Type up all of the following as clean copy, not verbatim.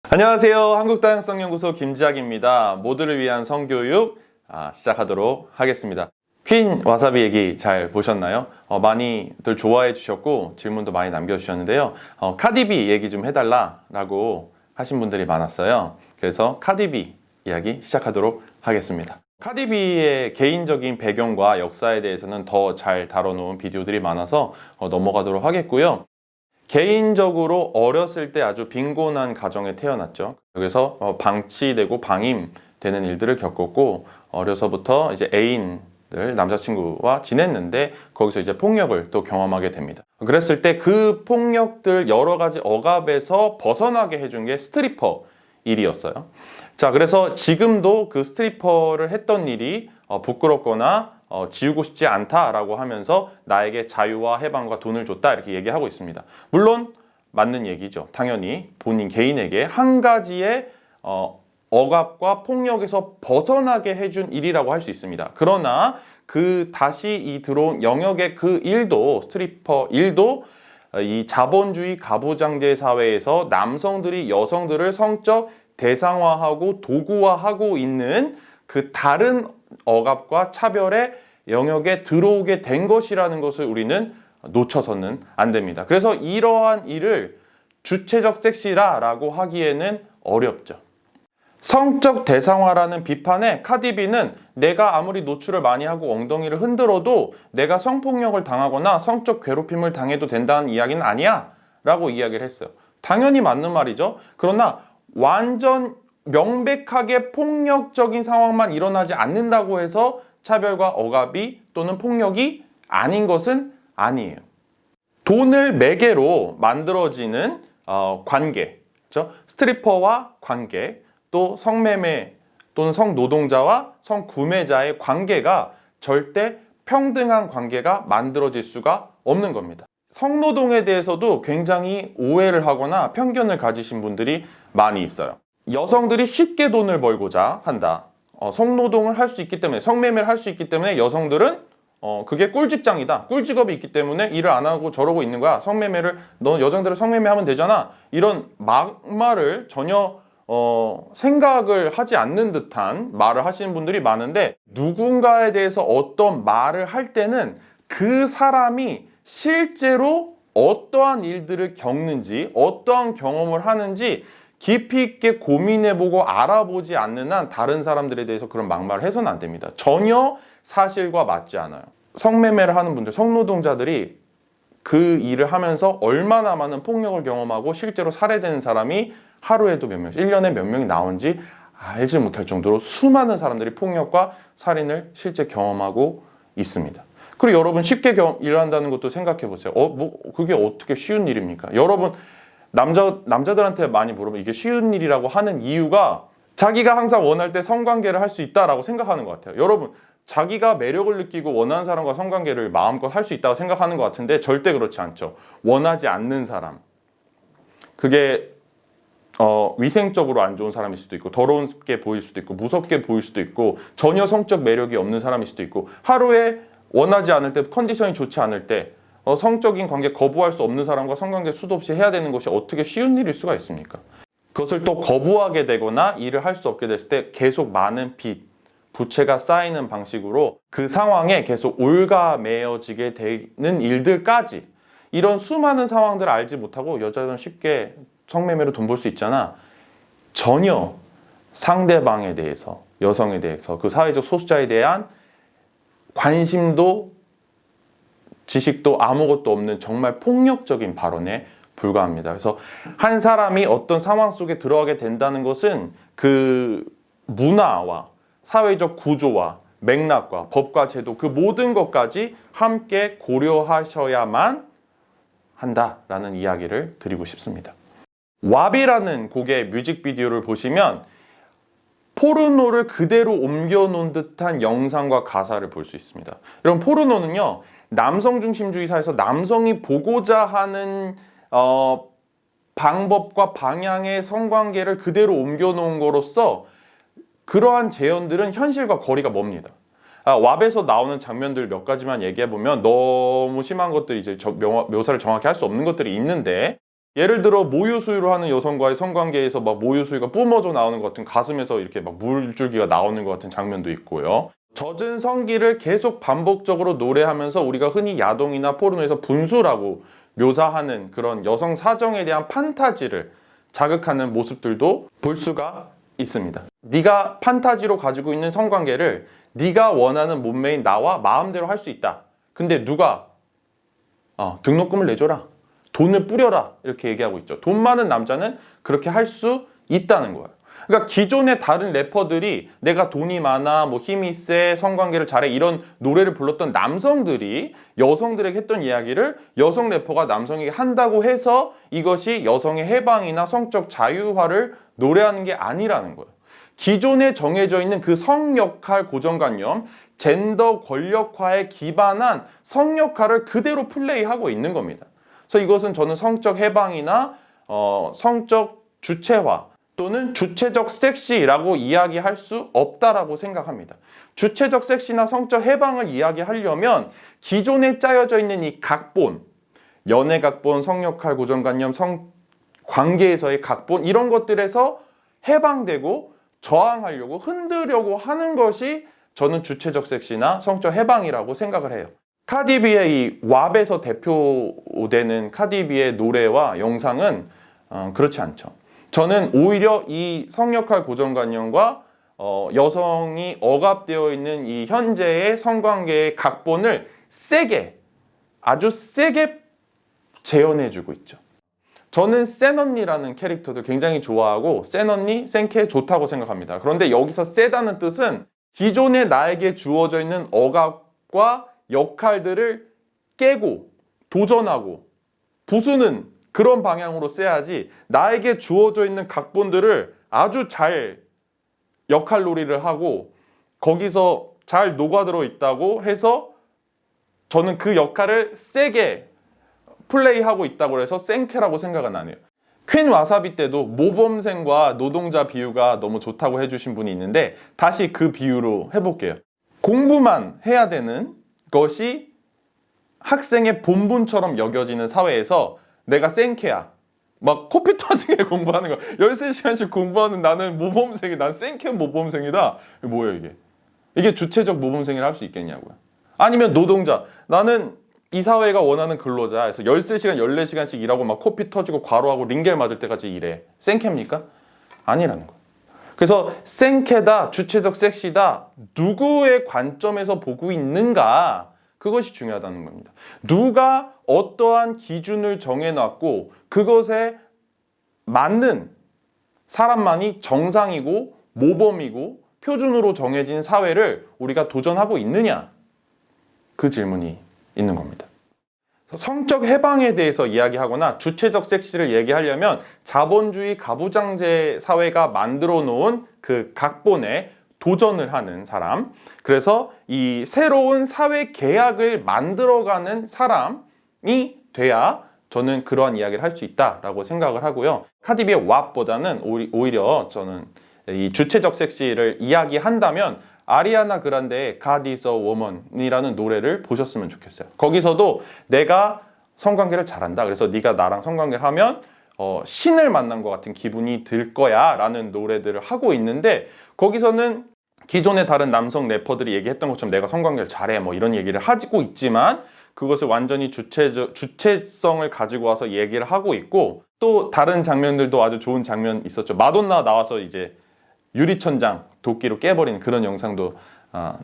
안녕하세요. 한국다양성연구소 김지학입니다. 모두를 위한 성교육 시작하도록 하겠습니다. 퀸 와사비 얘기 잘 보셨나요? 많이들 좋아해 주셨고 질문도 많이 남겨주셨는데요. 카디비 얘기 좀 해달라고 하신 분들이 많았어요. 그래서 카디비 이야기 시작하도록 하겠습니다. 카디비의 개인적인 배경과 역사에 대해서는 더 잘 다뤄놓은 비디오들이 많아서 넘어가도록 하겠고요. 개인적으로 어렸을 때 아주 빈곤한 가정에 태어났죠. 그래서 방치되고 방임되는 일들을 겪었고, 어려서부터 이제 애인들, 남자친구와 지냈는데 거기서 이제 폭력을 또 경험하게 됩니다. 그랬을 때 그 폭력들 여러 가지 억압에서 벗어나게 해준 게 스트리퍼 일이었어요. 자, 그래서 지금도 그 스트리퍼를 했던 일이 부끄럽거나 지우고 싶지 않다라고 하면서 나에게 자유와 해방과 돈을 줬다 이렇게 얘기하고 있습니다. 물론 맞는 얘기죠. 당연히 본인 개인에게 한 가지의 억압과 폭력에서 벗어나게 해준 일이라고 할 수 있습니다. 그러나 그 다시 이 들어온 영역의 그 일도, 스트리퍼 일도 이 자본주의 가부장제 사회에서 남성들이 여성들을 성적 대상화하고 도구화하고 있는 그 다른 억압과 차별의 영역에 들어오게 된 것이라는 것을 우리는 놓쳐서는 안 됩니다. 그래서 이러한 일을 주체적 섹시라고 하기에는 어렵죠. 성적 대상화라는 비판에 카디비는 내가 아무리 노출을 많이 하고 엉덩이를 흔들어도 내가 성폭력을 당하거나 성적 괴롭힘을 당해도 된다는 이야기는 아니야 라고 이야기를 했어요. 당연히 맞는 말이죠. 그러나 완전 명백하게 폭력적인 상황만 일어나지 않는다고 해서 차별과 억압이 또는 폭력이 아닌 것은 아니에요. 돈을 매개로 만들어지는 관계, 그렇죠? 스트리퍼와 관계, 또 성매매 또는 성노동자와 성구매자의 관계가 절대 평등한 관계가 만들어질 수가 없는 겁니다. 성노동에 대해서도 굉장히 오해를 하거나 편견을 가지신 분들이 많이 있어요. 여성들이 쉽게 돈을 벌고자 한다. 성노동을 할 수 있기 때문에, 성매매를 할 수 있기 때문에 여성들은 그게 꿀직장이다. 꿀직업이 있기 때문에 일을 안 하고 저러고 있는 거야. 너 여성들은 성매매하면 되잖아. 이런 막말을 전혀 생각을 하지 않는 듯한 말을 하시는 분들이 많은데, 누군가에 대해서 어떤 말을 할 때는 그 사람이 실제로 어떠한 일들을 겪는지, 어떠한 경험을 하는지 깊이 있게 고민해보고 알아보지 않는 한 다른 사람들에 대해서 그런 막말을 해서는 안 됩니다. 전혀 사실과 맞지 않아요. 성매매를 하는 분들, 성노동자들이 그 일을 하면서 얼마나 많은 폭력을 경험하고 실제로 살해되는 사람이 하루에도 몇 명씩, 1년에 몇 명이 나온지 알지 못할 정도로 수많은 사람들이 폭력과 살인을 실제 경험하고 있습니다. 그리고 여러분 쉽게 일한다는 것도 생각해 보세요. 그게 어떻게 쉬운 일입니까? 여러분 남자들한테 많이 물어보면 이게 쉬운 일이라고 하는 이유가 자기가 항상 원할 때 성관계를 할 수 있다라고 생각하는 것 같아요. 여러분 자기가 매력을 느끼고 원하는 사람과 성관계를 마음껏 할 수 있다고 생각하는 것 같은데 절대 그렇지 않죠. 원하지 않는 사람, 그게 위생적으로 안 좋은 사람일 수도 있고, 더럽게 보일 수도 있고, 무섭게 보일 수도 있고, 전혀 성적 매력이 없는 사람일 수도 있고, 하루에 원하지 않을 때, 컨디션이 좋지 않을 때 성적인 관계 거부할 수 없는 사람과 성관계 수도 없이 해야 되는 것이 어떻게 쉬운 일일 수가 있습니까? 그것을 또 거부하게 되거나 일을 할 수 없게 됐을 때 계속 많은 빚, 부채가 쌓이는 방식으로 그 상황에 계속 올가매어지게 되는 일들까지, 이런 수많은 상황들을 알지 못하고 여자들은 쉽게 성매매로 돈 벌 수 있잖아. 전혀 상대방에 대해서, 여성에 대해서, 그 사회적 소수자에 대한 관심도 지식도 아무것도 없는 정말 폭력적인 발언에 불과합니다. 그래서 한 사람이 어떤 상황 속에 들어가게 된다는 것은 그 문화와 사회적 구조와 맥락과 법과 제도, 그 모든 것까지 함께 고려하셔야만 한다라는 이야기를 드리고 싶습니다. 와비라는 곡의 뮤직비디오를 보시면 포르노를 그대로 옮겨놓은 듯한 영상과 가사를 볼 수 있습니다. 여러분, 포르노는요, 남성 중심주의 사회에서 남성이 보고자 하는 방법과 방향의 성관계를 그대로 옮겨놓은 거로서 그러한 재현들은 현실과 거리가 멉니다. 왑에서 나오는 장면들 몇 가지만 얘기해보면 너무 심한 것들이 이제 묘사를 정확히 할 수 없는 것들이 있는데, 예를 들어 모유 수유를 하는 여성과의 성관계에서 막 모유 수유가 뿜어져 나오는 것 같은, 가슴에서 이렇게 막 물줄기가 나오는 것 같은 장면도 있고요. 젖은 성기를 계속 반복적으로 노래하면서 우리가 흔히 야동이나 포르노에서 분수라고 묘사하는 그런 여성 사정에 대한 판타지를 자극하는 모습들도 볼 수가 있습니다. 네가 판타지로 가지고 있는 성관계를 네가 원하는 몸매인 나와 마음대로 할 수 있다. 근데 누가 등록금을 내줘라, 돈을 뿌려라, 이렇게 얘기하고 있죠. 돈 많은 남자는 그렇게 할 수 있다는 거예요. 그러니까 기존의 다른 래퍼들이 내가 돈이 많아, 뭐 힘이 세, 성관계를 잘해, 이런 노래를 불렀던 남성들이 여성들에게 했던 이야기를 여성 래퍼가 남성에게 한다고 해서 이것이 여성의 해방이나 성적 자유화를 노래하는 게 아니라는 거예요. 기존에 정해져 있는 그 성역할 고정관념, 젠더 권력화에 기반한 성역할을 그대로 플레이하고 있는 겁니다. 그래서 이것은 저는 성적 해방이나 성적 주체화 또는 주체적 섹시라고 이야기할 수 없다라고 생각합니다. 주체적 섹시나 성적 해방을 이야기하려면 기존에 짜여져 있는 이 각본, 연애 각본, 성역할 고정관념, 관계에서의 각본, 이런 것들에서 해방되고 저항하려고, 흔들려고 하는 것이 저는 주체적 섹시나 성적 해방이라고 생각을 해요. 카디비의 이 왑에서 대표되는 카디비의 노래와 영상은 그렇지 않죠. 저는 오히려 이 성역할 고정관념과 여성이 억압되어 있는 이 현재의 성관계의 각본을 세게, 아주 세게 재현해주고 있죠. 저는 센 언니라는 캐릭터도 굉장히 좋아하고 센 언니, 센캐 좋다고 생각합니다. 그런데 여기서 세다는 뜻은 기존에 나에게 주어져 있는 억압과 역할들을 깨고 도전하고 부수는 그런 방향으로 세야지, 나에게 주어져 있는 각본들을 아주 잘 역할놀이를 하고 거기서 잘 녹아들어 있다고 해서 저는 그 역할을 세게 플레이하고 있다고 해서 센캐라고 생각은 안 해요. 퀸 와사비 때도 모범생과 노동자 비유가 너무 좋다고 해주신 분이 있는데 다시 그 비유로 해볼게요. 공부만 해야 되는 것이 학생의 본분처럼 여겨지는 사회에서 내가 센캐야, 막 코피 터지게 공부하는 거, 13시간씩 공부하는 나는 모범생이, 난 센캐 모범생이다. 뭐예요 이게? 이게 주체적 모범생이라 할 수 있겠냐고요. 아니면 노동자, 나는 이 사회가 원하는 근로자, 그래서 13시간, 14시간씩 일하고 막 코피 터지고 과로하고 링겔 맞을 때까지 일해. 센캐입니까? 아니라는 거예요. 그래서 센캐다, 주체적 섹시다, 누구의 관점에서 보고 있는가, 그것이 중요하다는 겁니다. 누가 어떠한 기준을 정해놨고 그것에 맞는 사람만이 정상이고 모범이고 표준으로 정해진 사회를 우리가 도전하고 있느냐, 그 질문이 있는 겁니다. 성적 해방에 대해서 이야기하거나 주체적 섹시를 얘기하려면 자본주의 가부장제 사회가 만들어 놓은 그 각본에 도전을 하는 사람, 그래서 이 새로운 사회 계약을 만들어가는 사람이 돼야 저는 그러한 이야기를 할 수 있다라고 생각을 하고요. 카디비의 왑보다는 오히려 저는 이 주체적 섹시를 이야기한다면 아리아나 그란데의 God is a Woman이라는 노래를 보셨으면 좋겠어요. 거기서도 내가 성관계를 잘한다, 그래서 네가 나랑 성관계를 하면 신을 만난 것 같은 기분이 들 거야 라는 노래들을 하고 있는데, 거기서는 기존의 다른 남성 래퍼들이 얘기했던 것처럼 내가 성관계를 잘해 뭐 이런 얘기를 하고 있지만 그것을 완전히 주체성을 가지고 와서 얘기를 하고 있고, 또 다른 장면들도 아주 좋은 장면 있었죠. 마돈나 나와서 이제 유리천장 도끼로 깨버리는 그런 영상도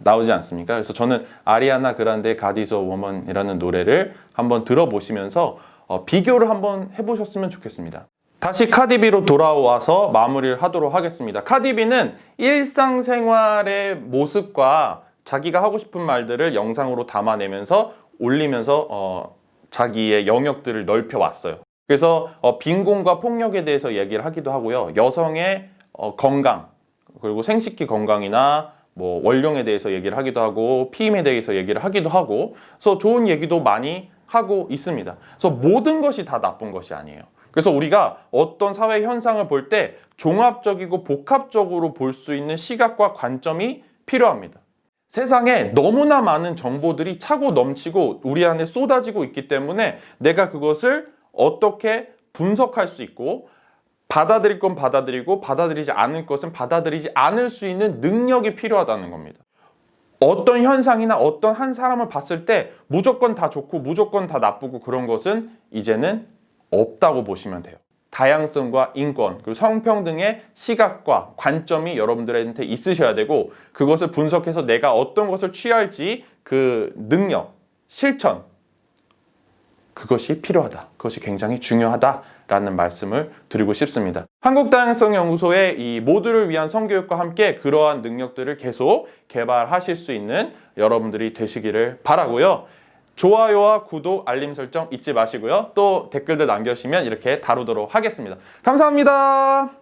나오지 않습니까? 그래서 저는 아리아나 그란데의 God is a Woman이라는 노래를 한번 들어보시면서 비교를 한번 해보셨으면 좋겠습니다. 다시 카디비로 돌아와서 마무리를 하도록 하겠습니다. 카디비는 일상생활의 모습과 자기가 하고 싶은 말들을 영상으로 담아내면서 올리면서 자기의 영역들을 넓혀왔어요. 그래서 빈곤과 폭력에 대해서 얘기를 하기도 하고요. 여성의 건강, 그리고 생식기 건강이나 뭐 원령에 대해서 얘기를 하기도 하고 피임에 대해서 얘기를 하기도 하고, 그래서 좋은 얘기도 많이 하고 있습니다. 그래서 모든 것이 다 나쁜 것이 아니에요. 그래서 우리가 어떤 사회 현상을 볼 때 종합적이고 복합적으로 볼 수 있는 시각과 관점이 필요합니다. 세상에 너무나 많은 정보들이 차고 넘치고 우리 안에 쏟아지고 있기 때문에 내가 그것을 어떻게 분석할 수 있고 받아들일 건 받아들이고 받아들이지 않을 것은 받아들이지 않을 수 있는 능력이 필요하다는 겁니다. 어떤 현상이나 어떤 한 사람을 봤을 때 무조건 다 좋고 무조건 다 나쁘고 그런 것은 이제는 없다고 보시면 돼요. 다양성과 인권, 그리고 성평등의 시각과 관점이 여러분들한테 있으셔야 되고 그것을 분석해서 내가 어떤 것을 취할지 그 능력, 실천 그것이 필요하다. 그것이 굉장히 중요하다라는 말씀을 드리고 싶습니다. 한국다양성연구소의 이 모두를 위한 성교육과 함께 그러한 능력들을 계속 개발하실 수 있는 여러분들이 되시기를 바라고요. 좋아요와 구독, 알림 설정 잊지 마시고요. 또 댓글들 남겨주시면 이렇게 다루도록 하겠습니다. 감사합니다.